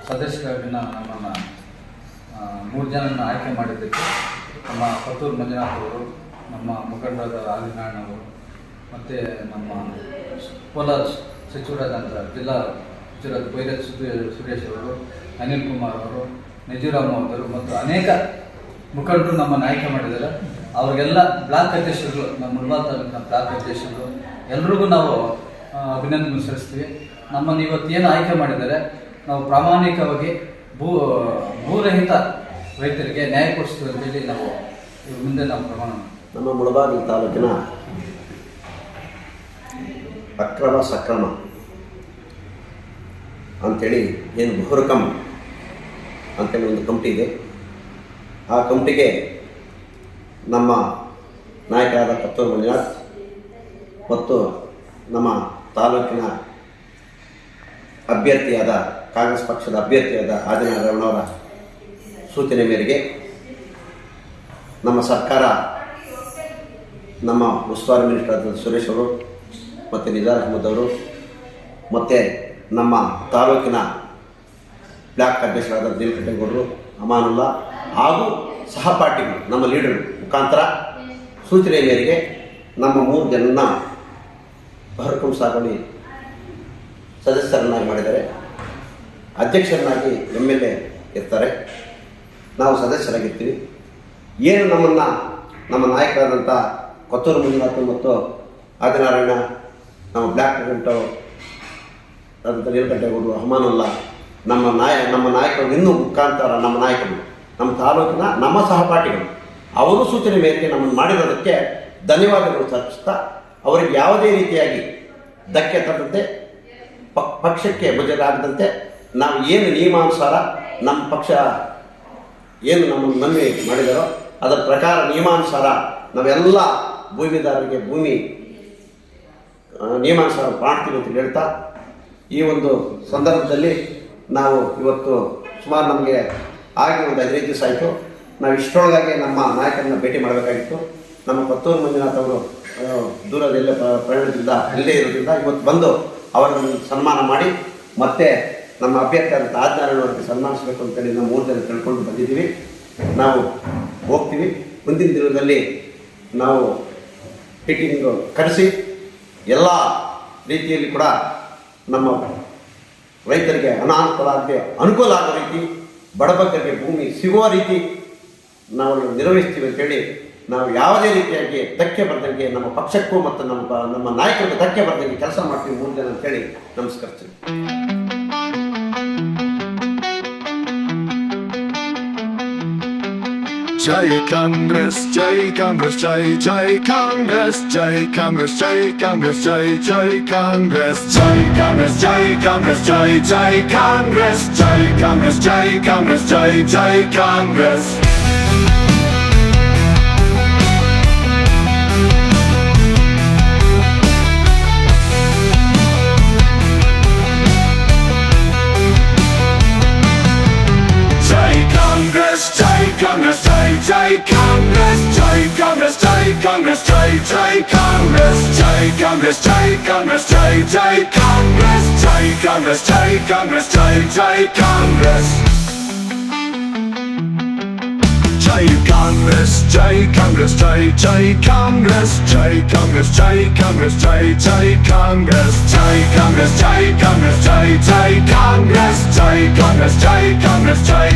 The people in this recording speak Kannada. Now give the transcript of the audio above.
ಸದಸ್ಯರಾಗಿ ನಮ್ಮನ್ನು 3 ಜನರನ್ನು ಆಯ್ಕೆ ಮಾಡಿದ್ದಕ್ಕೆ ನಮ್ಮ ಕೊತ್ತೂರು ಮಂಜುನಾಥ್ ಅವರು, ನಮ್ಮ ಮುಖಂಡರಾದ ಆದಿನಾರಾಯಣವರು, ಮತ್ತು ನಮ್ಮ ಕೋಲಾರ ಸಚಿವರಾದಂಥ ಜಿಲ್ಲಾ ಸಚಿವರಾದ ಬೈರತ್ ಸುರೇಶ್ ಅವರು, ಅನಿಲ್ ಕುಮಾರ್ ಅವರು, ನಜೀರಾಮ್ ಅವರು ಮತ್ತು ಅನೇಕ ಮುಖಂಡರು ನಮ್ಮನ್ನು ಆಯ್ಕೆ ಮಾಡಿದ್ದಾರೆ. ಅವರಿಗೆಲ್ಲ ಬ್ಲಾಕ್ ಅಧ್ಯಕ್ಷರು, ನಮ್ಮ ಮುಳಬಾಲ್ ತಾಲೂಕಿನ ಬ್ಲಾಕ್ ಅಧ್ಯಕ್ಷರು ಎಲ್ರಿಗೂ ನಾವು ಅಭಿನಂದನೆ ಸಲ್ಲಿಸ್ತೀವಿ. ನಮ್ಮನ್ನು ಇವತ್ತೇನು ಆಯ್ಕೆ ಮಾಡಿದ್ದಾರೆ, ನಾವು ಪ್ರಾಮಾಣಿಕವಾಗಿ ಭೂರಹಿತ ರೈತರಿಗೆ ನ್ಯಾಯ ಕೊಡಿಸ್ತೀವಿ ಅಂತೇಳಿ ನಾವು ಮುಂದೆ ನಾವು ಪ್ರಮಾಣ. ನಮ್ಮ ಮುಳಬಾಗಿಲು ತಾಲೂಕಿನ ಅಕ್ರಮ ಸಕ್ರಮ ಅಂಥೇಳಿ ಏನು ಬಹುರಕಂ ಅಂತೇಳಿ ಒಂದು ಕಮಿಟಿ ಇದೆ. ಆ ಕಮಿಟಿಗೆ ನಮ್ಮ ನಾಯಕರಾದ ಕೊತ್ತೂರು ಮಂಜುನಾಥ್ ಮತ್ತು ನಮ್ಮ ತಾಲೂಕಿನ ಅಭ್ಯರ್ಥಿಯಾದ ಕಾಂಗ್ರೆಸ್ ಪಕ್ಷದ ಅಭ್ಯರ್ಥಿಯಾದ ಆದಿನಾರಾಯಣವರ ಸೂಚನೆ ಮೇರೆಗೆ ನಮ್ಮ ಸರ್ಕಾರ, ನಮ್ಮ ಉಸ್ತುವಾರಿ ಮಿನಿಸ್ಟರ್ ಆದ ಸುರೇಶ್ ಅವರು ಮತ್ತು ನಿಜಾರ್ ಅಹಮದ್ ಅವರು ಮತ್ತು ನಮ್ಮ ತಾಲೂಕಿನ ಬ್ಲಾಕ್ ಅಧ್ಯಕ್ಷರಾದ ನೀಲಕಂಠೇಗೌಡರು, ಅಮಾನುಲ್ಲಾ ಹಾಗೂ ಸಹಪಾಠಿಗಳು, ನಮ್ಮ ಲೀಡರ್ ಮುಖಾಂತರ ಸೂಚನೆ ಮೇರೆಗೆ ನಮ್ಮ 3 ಜನರನ್ನ ಬಹುರಕಂ ಸಾಗುವಳಿ ಸದಸ್ಯರನ್ನಾಗಿ ಮಾಡಿದ್ದಾರೆ. ಅಧ್ಯಕ್ಷರನ್ನಾಗಿ MLA ಇರ್ತಾರೆ, ನಾವು ಸದಸ್ಯರಾಗಿರ್ತೀವಿ. ಏನು ನಮ್ಮ ನಾಯಕರಾದಂಥ ಕೊತ್ತೂರು ಮಂಜುನಾಥ್ ಮತ್ತು ಆದಿನಾರಾಯಣ, ನಮ್ಮ ಬ್ಲ್ಯಾಕ್ ಆದಂಥ ನೀಲಕಂಠೇಗೌಡರು, ಅಹಮಾನುಲ್ಲಾ, ನಮ್ಮ ನಾಯಕರು ಇನ್ನೂ ಮುಖಾಂತರ ನಮ್ಮ ನಾಯಕರು, ನಮ್ಮ ತಾಲೂಕಿನ ನಮ್ಮ ಸಹಪಾಠಿಗಳು ಅವರು ಸೂಚನೆ ಮೇರೆಗೆ ನಮ್ಮನ್ನು ಮಾಡಿರೋದಕ್ಕೆ ಧನ್ಯವಾದಗಳು ಸಲ್ಲಿಸ್ತಾ, ಅವರಿಗೆ ಯಾವುದೇ ರೀತಿಯಾಗಿ ಧಕ್ಕೆ ತರದಂತೆ, ಪಕ್ಷಕ್ಕೆ ಮುಜರಾಗದಂತೆ ನಾವು ಏನು ನಿಯಮಾನುಸಾರ ನಮ್ಮ ಪಕ್ಷ ಏನು ನಮ್ಮನ್ನು ನಂಬಿ ಮಾಡಿದಾರೋ ಅದರ ಪ್ರಕಾರ ನಿಯಮಾನುಸಾರ ನಾವೆಲ್ಲ ಭೂಮಿದಾರರಿಗೆ ಭೂಮಿ ನಿಯಮಾನುಸಾರ ಮಾಡ್ತೀವಿ ಅಂತ ಹೇಳ್ತಾ, ಈ ಒಂದು ಸಂದರ್ಭದಲ್ಲಿ ನಾವು ಇವತ್ತು ಸುಮಾರು ನಮಗೆ ಆಗಿ ಒಂದು 15 ದಿವಸ ಆಯಿತು. ನಾವು ಇಷ್ಟರೊಳಗಾಗಿ ನಮ್ಮ ನಾಯಕರನ್ನ ಭೇಟಿ ಮಾಡಬೇಕಾಗಿತ್ತು. ನಮ್ಮ ಕೊತ್ತೂರು ಮಂಜುನಾಥ್ ಅವರು ದೂರದಲ್ಲೇ ಪ್ರಯಾಣದಿಂದ ಇಲ್ಲೇ ಇರೋದ್ರಿಂದ ಇವತ್ತು ಬಂದು ಅವರನ್ನು ಸನ್ಮಾನ ಮಾಡಿ ಮತ್ತೆ ನಮ್ಮ ಅಭ್ಯರ್ಥಿ ಆದಂಥ ಆದಿನಾರಾಯಣವರಿಗೆ ಸನ್ಮಾನಿಸಬೇಕು ಅಂತೇಳಿ ನಾವು 3 ಜನ ತಿಳ್ಕೊಂಡು ಬಂದಿದ್ದೀವಿ. ನಾವು ಹೋಗ್ತೀವಿ. ಮುಂದಿನ ದಿನದಲ್ಲಿ ನಾವು ಮೀಟಿಂಗ್ ಕರೆಸಿ ಎಲ್ಲ ರೀತಿಯಲ್ಲಿ ಕೂಡ ನಮ್ಮ ರೈತರಿಗೆ ಅನುಕೂಲ ಆಗೋ ರೀತಿ, ಬಡಬಗ್ಗರಿಗೆ ಭೂಮಿ ಸಿಗುವ ರೀತಿ ನಾವು ನಿರ್ವಹಿಸ್ತೀವಿ ಅಂತೇಳಿ, ನಾವು ಯಾವುದೇ ರೀತಿಯಾಗಿ ಧಕ್ಕೆ ಬರ್ದಂಗೆ ನಮ್ಮ ಪಕ್ಷಕ್ಕೂ ಮತ್ತು ನಮ್ಮ ನಾಯಕರಿಗೆ ಧಕ್ಕೆ ಬರ್ದಂಗೆ ಕೆಲಸ ಮಾಡ್ತೀವಿ 3 ಜನ ಅಂತೇಳಿ ನಮಸ್ಕರಿಸ್ತೀವಿ. Jai Congress, Jai Congress, Jai Jai Congress, Jai Congress, Jai Congress, Jai Jai Congress, Jai Congress, Jai Congress, Jai Jai Congress, Jai Congress, Jai Congress, Jai Jai Congress. Congress, Jai Jai Congress, Jai Congress, Jai Congress, Jai Jai Congress, Jai Congress, Jai Congress, Jai Jai Congress, Jai Congress, Jai Congress, Jai Jai Congress. Jai Congress, Jai Congress, Jai Jai Congress, Jai Congress, Jai Congress, Jai Jai Congress, Jai Congress, Jai Congress, Jai Jai Congress, Jai Congress, Jai Congress, Jai